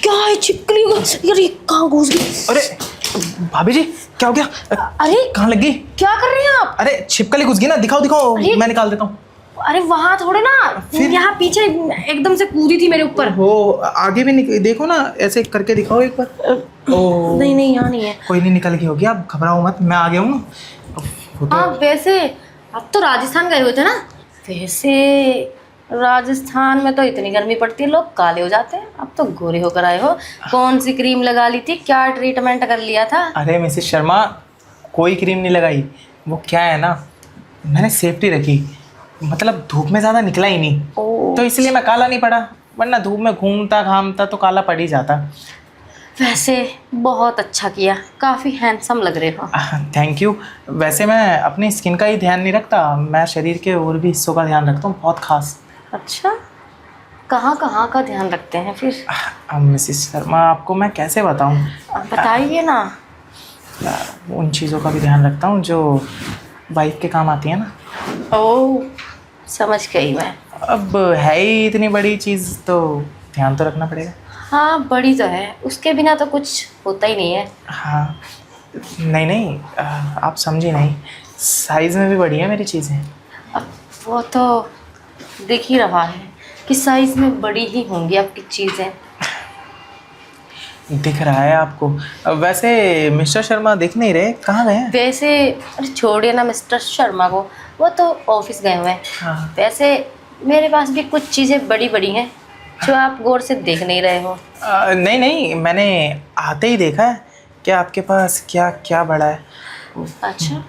क्या है छिपकली? यार ये कहाँ घुस गई? अरे भाभी जी क्या हो गया? अरे कहाँ लग गई? क्या कर रहे हैं आप? अरे छिपकली घुस गई ना, दिखाओ दिखाओ, मैं निकाल देता हूँ। अरे वहां थोड़े ना, यहाँ पीछे एकदम से कूदी थी मेरे ऊपर। वो आगे भी देखो ना, ऐसे करके दिखाओ एक बार। ओ नहीं नहीं, यहाँ नहीं है। कोई नहीं, निकल गई होगी, आप घबराओ मत, मैं आ गया हूँ ना। हाँ वैसे अब तो राजस्थान गए हुए थे ना? वैसे राजस्थान में तो इतनी गर्मी पड़ती है, लोग काले हो जाते हैं। अब तो गोरे होकर आए हो। कौन सी क्रीम लगा ली थी? क्या ट्रीटमेंट कर लिया था? अरे मिसेस शर्मा, कोई क्रीम नहीं लगाई। वो क्या है ना, मैंने सेफ्टी रखी, मतलब धूप में ज़्यादा निकला ही नहीं, तो इसलिए मैं काला नहीं पड़ा, वरना धूप में घूमता घामता तो काला पड़ ही जाता। वैसे बहुत अच्छा किया, काफ़ी हैंडसम लग रहे हो। Thank you. वैसे मैं अपनी स्किन का ही ध्यान नहीं रखता, मैं शरीर के और भी हिस्सों का ध्यान रखता हूँ, बहुत खास। अच्छा, कहाँ कहाँ का ध्यान रखते हैं फिर? मिसेस शर्मा, आपको मैं कैसे बताऊँ? बताइए ना। उन चीज़ों का भी ध्यान रखता हूँ जो वाइफ के काम आती है ना। ओह, समझ गई मैं। अब है ही इतनी बड़ी चीज़, तो ध्यान तो रखना पड़ेगा। हाँ बड़ी तो है, उसके बिना तो कुछ होता ही नहीं है। हाँ नहीं नहीं, आप समझी नहीं, साइज़ में भी बड़ी है मेरी चीज़ें। अब वो तो दिख ही रहा है कि साइज में बड़ी ही होंगी आपकी चीज़ें। दिख रहा है आपको? वैसे मिस्टर शर्मा दिख नहीं रहे, कहाँ गए हैं? वैसे अरे छोड़िए ना मिस्टर शर्मा को, वो तो ऑफिस गए हुए हैं। हाँ। वैसे मेरे पास भी कुछ चीज़ें बड़ी बड़ी हैं जो आप गौर से देख नहीं रहे हो। नहीं नहीं, मैंने आते ही देखा है कि आपके पास क्या क्या बड़ा है। अच्छा,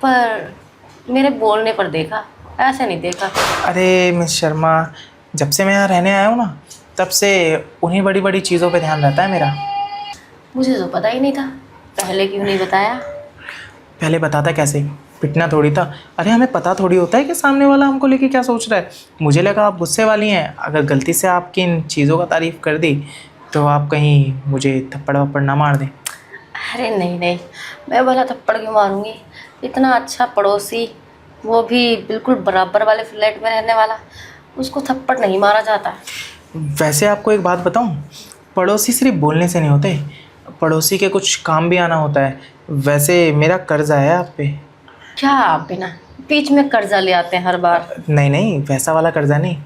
पर मेरे बोलने पर देखा, ऐसे नहीं देखा। अरे मिस शर्मा, जब से मैं यहाँ रहने आया हूँ ना, तब से उन्हीं बड़ी बड़ी चीज़ों पे ध्यान रहता है मेरा। मुझे तो पता ही नहीं था, पहले क्यों नहीं बताया? पहले बताता कैसे, पिटना थोड़ी था। अरे हमें पता थोड़ी होता है कि सामने वाला हमको लेके क्या सोच रहा है। मुझे लगा आप गुस्से वाली हैं, अगर गलती से आपकी इन चीज़ों का तारीफ़ कर दी तो आप कहीं मुझे थप्पड़ वप्पड़ ना मार दें। अरे नहीं नहीं, मैं भला थप्पड़ क्यों मारूंगी? इतना अच्छा पड़ोसी, वो भी बिल्कुल बराबर वाले फ्लैट में रहने वाला, उसको थप्पड़ नहीं मारा जाता। वैसे आपको एक बात बताऊं, पड़ोसी सिर्फ बोलने से नहीं होते, पड़ोसी के कुछ काम भी आना होता है। वैसे मेरा कर्जा है आप पे। क्या आप बिना बीच में कर्जा ले आते हैं हर बार? नहीं नहीं, वैसा वाला कर्जा नहीं,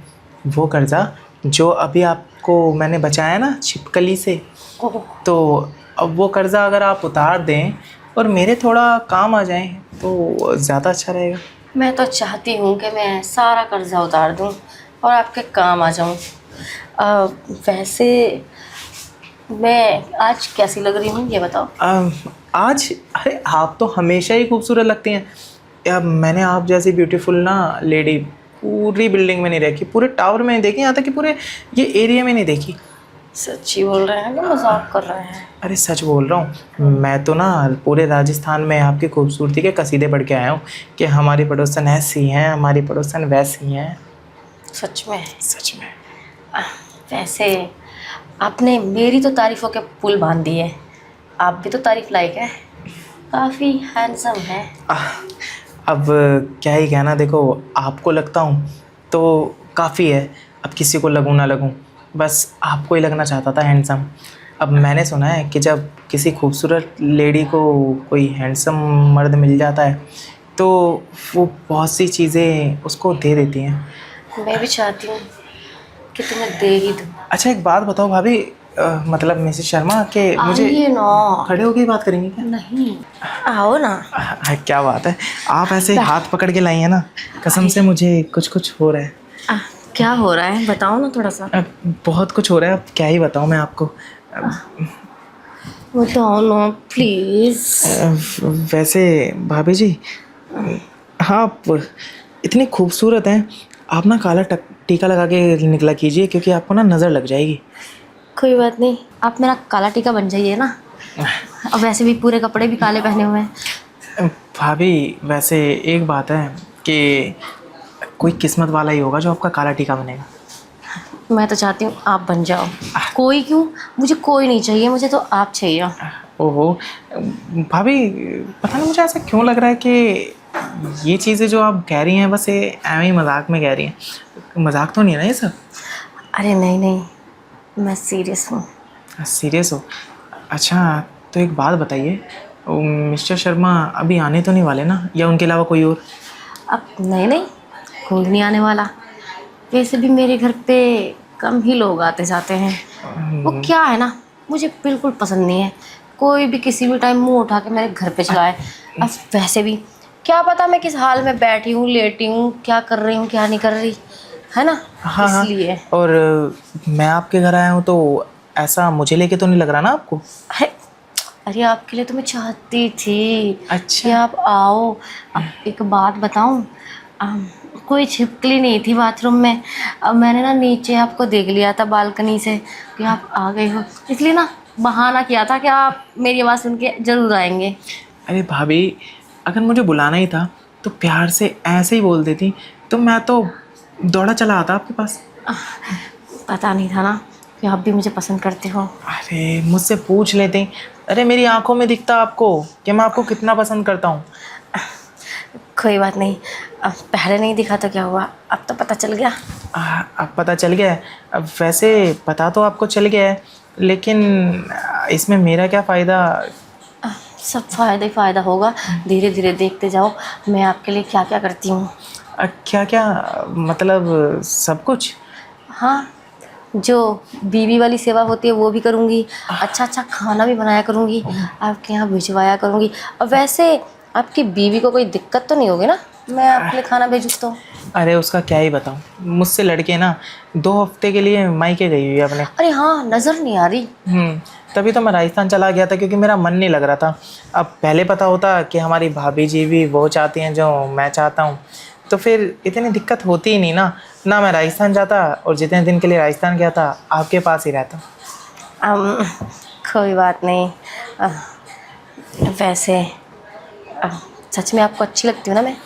वो कर्जा जो अभी आपको मैंने बचाया ना छिपकली से, ओह, तो अब वो कर्जा अगर आप उतार दें और मेरे थोड़ा काम आ जाएं तो ज़्यादा अच्छा रहेगा। मैं तो चाहती हूँ कि मैं सारा कर्जा उतार दूँ और आपके काम आ जाऊँ। वैसे मैं आज कैसी लग रही हूँ ये बताओ? आज अरे आप तो हमेशा ही खूबसूरत लगती हैं। या मैंने आप जैसी ब्यूटीफुल ना लेडी पूरी बिल्डिंग में नहीं देखी, पूरे टावर में नहीं देखी, यहाँ तक कि पूरे ये एरिया में नहीं देखी। सच्ची बोल रहे हैं कि मजाक कर रहे हैं? अरे सच बोल रहा हूँ, मैं तो ना पूरे राजस्थान में आपकी खूबसूरती के कसीदे पढ़ के आया हूँ कि हमारी पड़ोसन ऐसी हैं, हमारी पड़ोसन वैसी हैं। सच में? सच में। वैसे आपने मेरी तो तारीफ़ों के पुल बांध दिए, आप भी तो तारीफ़ लायक है, काफ़ी हैंडसम है। अब क्या ही कहना, देखो आपको लगता हूँ तो काफ़ी है, अब किसी को लगूँ ना लगूँ, बस आपको ही लगना चाहता था हैंडसम। अब मैंने सुना है कि जब किसी खूबसूरत लेडी को कोई हैंडसम मर्द मिल जाता है तो वो बहुत सी चीज़ें उसको दे देती हैं। मैं भी चाहती हूँ कि तुम्हें दे ही दूँ। अच्छा एक बात बताओ भाभी, मतलब मिसेस शर्मा के मुझे आइए ना। खड़े होके बात करेंगे क्या? नहीं, आओ ना। क्या बात है, आप ऐसे हाथ पकड़ के लाई हैं ना, कसम से मुझे कुछ कुछ हो रहा है। क्या हो रहा है बताओ ना थोड़ा सा। बहुत कुछ हो रहा है, अब क्या ही बताऊँ मैं आपको। बताओ ना प्लीज़। वैसे भाभी जी, हाँ आप इतनी खूबसूरत हैं, आप ना काला टीका लगा के निकला कीजिए, क्योंकि आपको ना नज़र लग जाएगी। कोई बात नहीं, आप मेरा काला टीका बन जाइए ना। अब वैसे भी पूरे कपड़े भी काले पहने हुए हैं। भाभी वैसे एक बात है कि कोई किस्मत वाला ही होगा जो आपका काला टीका बनेगा। मैं तो चाहती हूँ आप बन जाओ। कोई क्यों, मुझे कोई नहीं चाहिए, मुझे तो आप चाहिए। ओहो भाभी, पता नहीं मुझे ऐसा क्यों लग रहा है कि ये चीज़ें जो आप कह रही हैं बस ये एवं ही मजाक में कह रही हैं, मजाक तो नहीं है ना ये सब? अरे नहीं नहीं, मैं सीरियस हूँ। सीरियस हो? अच्छा, तो एक बात बताइए, मिस्टर शर्मा अभी आने तो नहीं वाले ना, या उनके अलावा कोई और? अब नहीं नहीं, कोई नहीं आने वाला। वैसे भी मेरे घर पे कम ही लोग आते जाते हैं। वो क्या है ना, मुझे बिल्कुल पसंद नहीं है कोई भी किसी भी टाइम मुंह उठा के मेरे घर पे चलाए। अब वैसे भी क्या पता मैं किस हाल में बैठी हूँ, लेटी हूँ, क्या कर रही हूँ, क्या नहीं कर रही, है ना। हाँ हाँ। इसलिए और मैं आपके घर आया हूँ तो ऐसा मुझे लेके तो नहीं लग रहा ना आपको? अरे अरे, आपके लिए तो मैं चाहती थी कि अच्छा। आप आओ। अब एक बात बताऊं, कोई छिपकली नहीं थी बाथरूम में। अब मैंने ना नीचे आपको देख लिया था बालकनी से कि आप आ गए हो, इसलिए ना बहाना किया था कि आप मेरी आवाज़ सुन के ज़रूर आएंगे। अरे भाभी, अगर मुझे बुलाना ही था तो प्यार से ऐसे ही बोल देती, तो मैं तो दौड़ा चला आता आपके पास। पता नहीं था ना कि आप भी मुझे पसंद करते हो। अरे मुझसे पूछ लेते। अरे मेरी आंखों में दिखता आपको कि मैं आपको कितना पसंद करता हूँ। कोई बात नहीं, अब पहले नहीं दिखा तो क्या हुआ, अब तो पता चल गया। अब पता चल गया है। अब वैसे पता तो आपको चल गया है, लेकिन इसमें मेरा क्या फ़ायदा? सब फ़ायदा ही फ़ायदा होगा। धीरे धीरे देखते जाओ मैं आपके लिए क्या क्या करती हूँ। क्या क्या? मतलब सब कुछ? हाँ, जो बीवी वाली सेवा होती है वो भी करूँगी, अच्छा अच्छा खाना भी बनाया करूँगी, आपके यहाँ भिजवाया करूँगी। और वैसे आपकी बीवी को कोई दिक्कत तो नहीं होगी ना मैं आपके लिए खाना भेजूँ तो? अरे उसका क्या ही बताऊँ, मुझसे लड़के ना 2 हफ्ते के लिए मायके गई हुई है अपने। अरे हाँ, नज़र नहीं आ रही। तभी तो मैं राजस्थान चला गया था, क्योंकि मेरा मन नहीं लग रहा था। अब पहले पता होता कि हमारी भाभी जी भी वो चाहती हैं जो मैं चाहता हूँ, तो फिर इतनी दिक्कत होती ही नहीं ना। ना मैं राजस्थान जाता, और जितने दिन के लिए राजस्थान गया था आपके पास ही रहता। अम, कोई बात नहीं। अ, वैसे अ, सच में आपको अच्छी लगती हूँ ना मैं?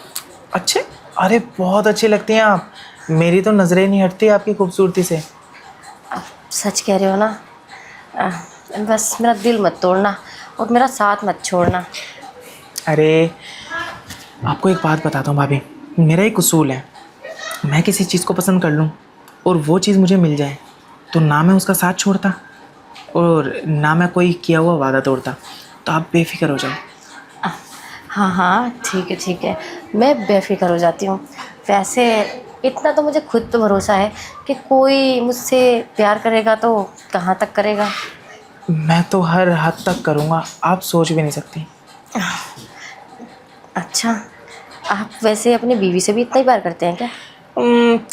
अच्छे? अरे बहुत अच्छी लगती हैं आप। मेरी तो नज़रें नहीं हटती आपकी खूबसूरती से। सच कह रहे हो ना? अ, बस मेरा दिल मत तोड़ना और मेरा साथ मत छोड़ना। अरे आपको एक बात बताता हूँ भाभी, मेरा एक उसूल है। मैं किसी चीज़ को पसंद कर लूँ और वो चीज़ मुझे मिल जाए, तो ना मैं उसका साथ छोड़ता और ना मैं कोई किया हुआ वादा तोड़ता। तो आप बेफिक्र हो जाओ। अ, हाँ हाँ, ठीक है ठीक है, मैं बेफिक्र हो जाती हूँ। वैसे इतना तो मुझे खुद पे भरोसा है कि कोई मुझसे प्यार करेगा तो कहाँ तक करेगा। मैं तो हर हद तक करूँगा, आप सोच भी नहीं सकती। अच्छा, आप वैसे अपनी बीवी से भी इतना ही प्यार करते हैं क्या?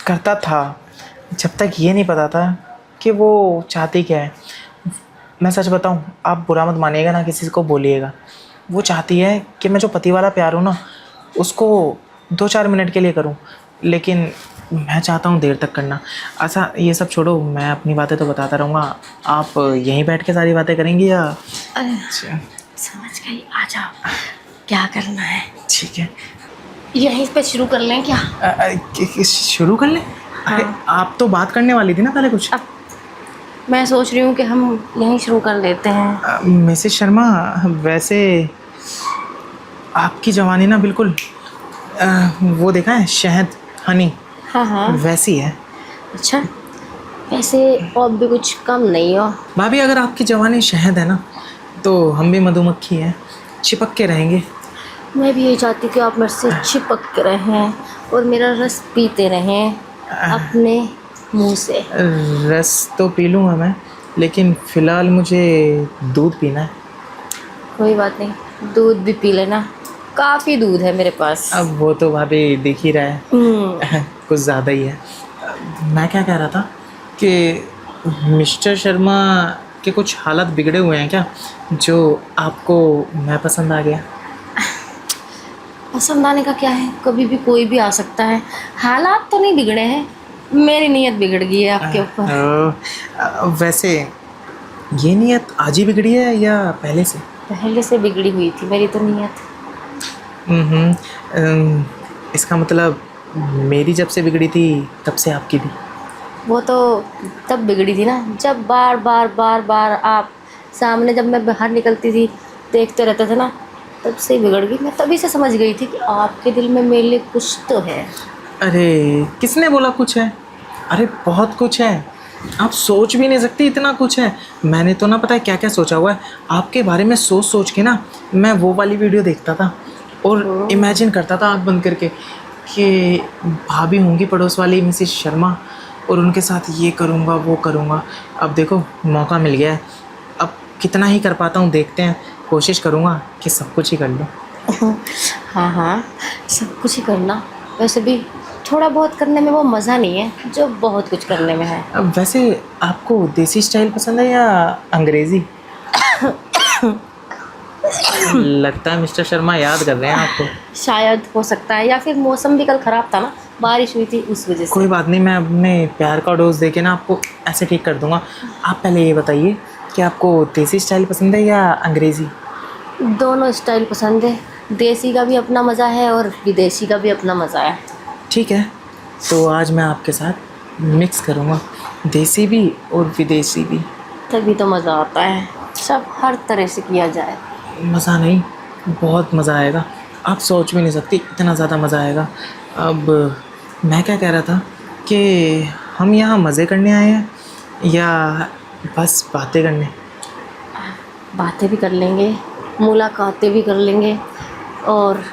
करता था, जब तक ये नहीं पता था कि वो चाहती क्या है। मैं सच बताऊं, आप बुरा मत मानिएगा ना, किसी को बोलिएगा। वो चाहती है कि मैं जो पति वाला प्यार हूँ ना, उसको 2-4 मिनट के लिए करूँ, लेकिन मैं चाहता हूँ देर तक करना। अच्छा ये सब छोड़ो, मैं अपनी बातें तो बताता रहूँगा। आप यहीं बैठ के सारी बातें करेंगी या? अरे अच्छा, समझ गई, आ जाओ। क्या करना है? ठीक है। यहीं पे शुरू कर लें क्या? शुरू कर लें? अरे आप तो बात करने वाली थी ना पहले कुछ। अब मैं सोच रही हूँ कि हम यहीं शुरू कर लेते हैं। मिसेस शर्मा, वैसे आपकी जवानी ना बिल्कुल वो देखा है शहद, हनी, हाँ हाँ। वैसी है। अच्छा, वैसे और भी कुछ कम नहीं हो। भाभी अगर आपकी जवानी शहद है ना, तो हम भी मधुमक्खी हैं, चिपक के रहेंगे। मैं भी यही चाहती हूँ कि आप मेरे से चिपक के रहें और मेरा रस पीते रहें अपने मुंह से। रस तो पी लूँगा मैं, लेकिन फ़िलहाल मुझे दूध पीना है। कोई बात नहीं, दूध भी पी लेना, काफ़ी दूध है मेरे पास। अब वो तो भाभी दिख ही रहा हम्म, है कुछ ज़्यादा ही है। मैं क्या कह रहा था कि मिस्टर शर्मा के कुछ हालत बिगड़े हुए हैं क्या, जो आपको मैं पसंद आ गया? पसंद आने का क्या है, कभी भी कोई भी आ सकता है। हालात तो नहीं बिगड़े हैं, मेरी नीयत बिगड़ गई है आपके ऊपर। वैसे ये नीयत आज ही बिगड़ी है या पहले से? पहले से बिगड़ी हुई थी मेरी तो नीयत। इसका मतलब मेरी जब से बिगड़ी थी तब से आपकी भी? वो तो तब बिगड़ी थी ना जब बार बार बार बार आप सामने, जब मैं बाहर निकलती थी देखते रहते थे ना, तब से ही बिगड़ गई। मैं तभी से समझ गई थी कि आपके दिल में मेरे लिए कुछ तो है। अरे किसने बोला कुछ है? अरे बहुत कुछ है। आप सोच भी नहीं सकती, इतना कुछ है। मैंने तो ना पता है क्या क्या सोचा हुआ है आपके बारे में। सोच सोच के ना मैं वो वाली वीडियो देखता था और इमेजिन करता था आँख बंद करके कि भाभी होंगी पड़ोस वाली मिसेस शर्मा, और उनके साथ ये करूँगा वो करूँगा। अब देखो मौका मिल गया है, अब कितना ही कर पाता हूँ देखते हैं। कोशिश करूँगा कि सब कुछ ही कर लूँ। हाँ हाँ, सब कुछ ही करना। वैसे भी थोड़ा बहुत करने में वो मज़ा नहीं है जो बहुत कुछ करने में है। अब वैसे आपको देसी स्टाइल पसंद है या अंग्रेज़ी? लगता है मिस्टर शर्मा याद कर रहे हैं आपको। शायद हो सकता है, या फिर मौसम भी कल ख़राब था ना, बारिश हुई थी उस वजह से। कोई बात नहीं, मैं अपने प्यार का डोज दे के ना आपको ऐसे ठीक कर दूंगा। आप पहले ये बताइए कि आपको देसी स्टाइल पसंद है या अंग्रेज़ी? दोनों स्टाइल पसंद है। देसी का भी अपना मज़ा है और विदेशी का भी अपना मज़ा है। ठीक है, तो आज मैं आपके साथ मिक्स करूँगा, देसी भी और विदेशी भी। तभी तो मज़ा आता है, सब हर तरह से किया जाए। मज़ा नहीं, बहुत मज़ा आएगा। आप सोच भी नहीं सकती इतना ज़्यादा मज़ा आएगा। अब मैं क्या कह रहा था कि हम यहाँ मज़े करने आए हैं या बस बातें करने? बातें भी कर लेंगे, मुलाकातें भी कर लेंगे और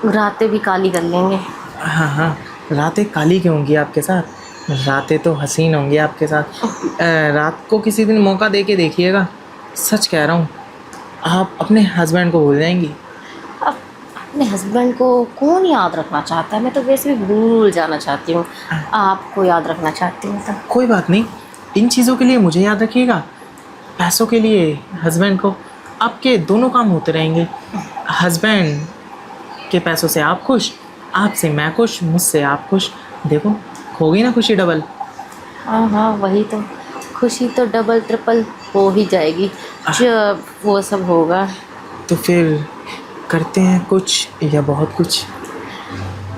रातें भी काली कर लेंगे। हाँ हाँ, रातें काली क्यों होंगी आपके साथ? रातें तो हसीन होंगी आपके साथ। रात को किसी दिन मौका दे के देखिएगा, सच कह रहा हूँ, आप अपने हस्बैंड को भूल जाएंगी। अब अपने हस्बैंड को कौन याद रखना चाहता है? मैं तो वैसे भी भूल जाना चाहती हूँ, आपको याद रखना चाहती हूँ। तो कोई बात नहीं, इन चीज़ों के लिए मुझे याद रखिएगा, पैसों के लिए हस्बैंड को। आपके दोनों काम होते रहेंगे। हस्बैंड के पैसों से आप खुश, आपसे मैं खुश, मुझसे आप खुश। देखो होगी ना खुशी डबल। हाँ हाँ, वही तो, खुशी तो डबल ट्रिपल हो ही जाएगी जब वो सब होगा। तो फिर करते हैं कुछ या बहुत कुछ?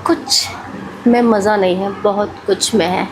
कुछ में मज़ा नहीं है, बहुत कुछ में है।